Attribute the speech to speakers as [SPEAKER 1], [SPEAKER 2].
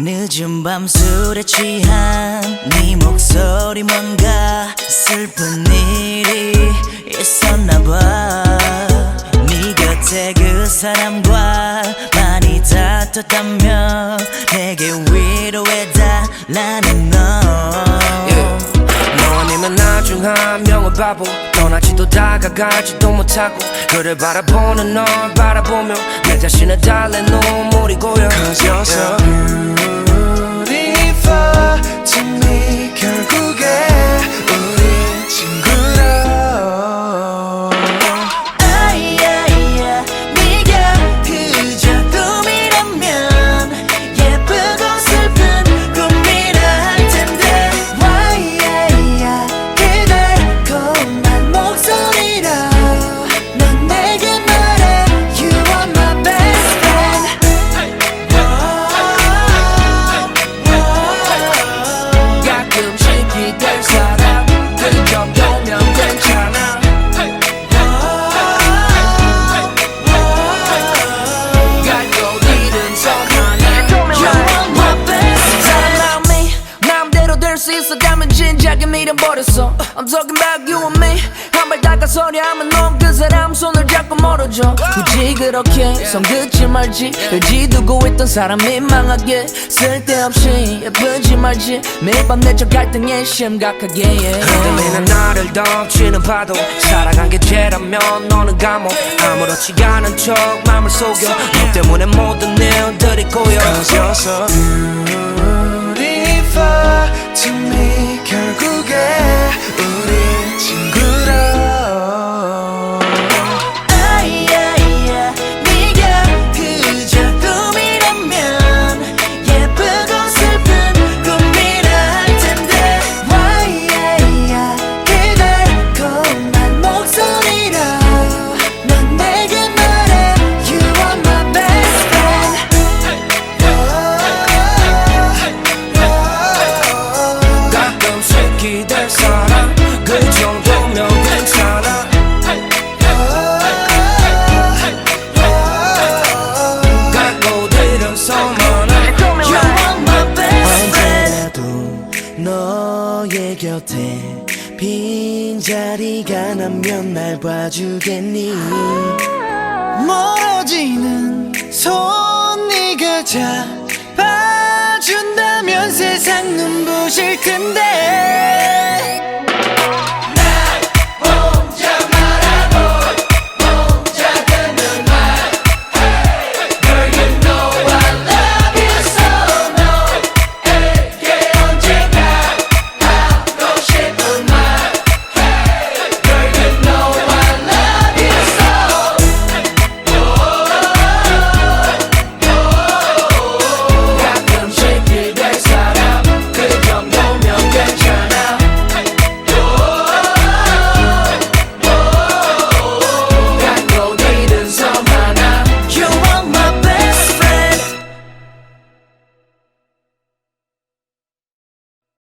[SPEAKER 1] 늦은 밤 술에 취한 네 목소리 뭔가 슬픈 일이 있었나봐. 네 곁에 그 사람과 많이 다퉜다며 내게 위로해달라는 너.
[SPEAKER 2] 너 아니면 나중 한 명은 바보, 떠나지도 다가가지도 못하고 그를 바라보는 널 바라보며 내 자신을 달래 눈물이 고여.
[SPEAKER 3] Cause you're so beautiful to me. 결국에 우리 친구로.
[SPEAKER 1] 아이야이야 네가 그저 꿈이라면 예쁘고 슬픈 꿈이라 할 텐데. 와이야이야 그 달콤한 목소리로 넌 내게 말해 You are my best friend.
[SPEAKER 2] 가끔씩 기댈 사람 그 정도면 괜찮아. 갈곳 잃은 섬 하나.
[SPEAKER 1] You are my best friend.
[SPEAKER 2] 사랑함이 마음대로 될 수 있었다면 진작에 밀어버렸어. I'm talking about you and me. 한 발 다가서려 하면 넌 그 사람 손을 잡고 멀어져. 굳이 그렇게 손 긋지 말지. 의지 두고 있던 사람 민망하게 쓸데없이 예쁘지 말지. 매일 밤 내적 갈등에 심각하게 흔들리는 나를 덮치는 파도. 살아간 게 죄라면 너는 감옥. 아무렇지 않은 척 맘을 속여. 너 때문에 모든 일들이 고여.
[SPEAKER 3] Cause you're so beautiful to me. 결국에 우리 친구로.
[SPEAKER 1] 아이야이야 네가 그저 꿈이라면 예쁘고 슬픈 꿈이라 할 텐데. 와이야이야 그 달콤한 목소리로 넌 내게 말해 You are my best friend.
[SPEAKER 2] 가끔씩 기댈 사람 그 정도면 괜찮아. 갈곳 잃은 섬 하나.
[SPEAKER 1] You are my best friend.
[SPEAKER 3] 언제라도 너의 곁에 빈자리가 나면 날 봐주겠니. 멀어지는 손 네가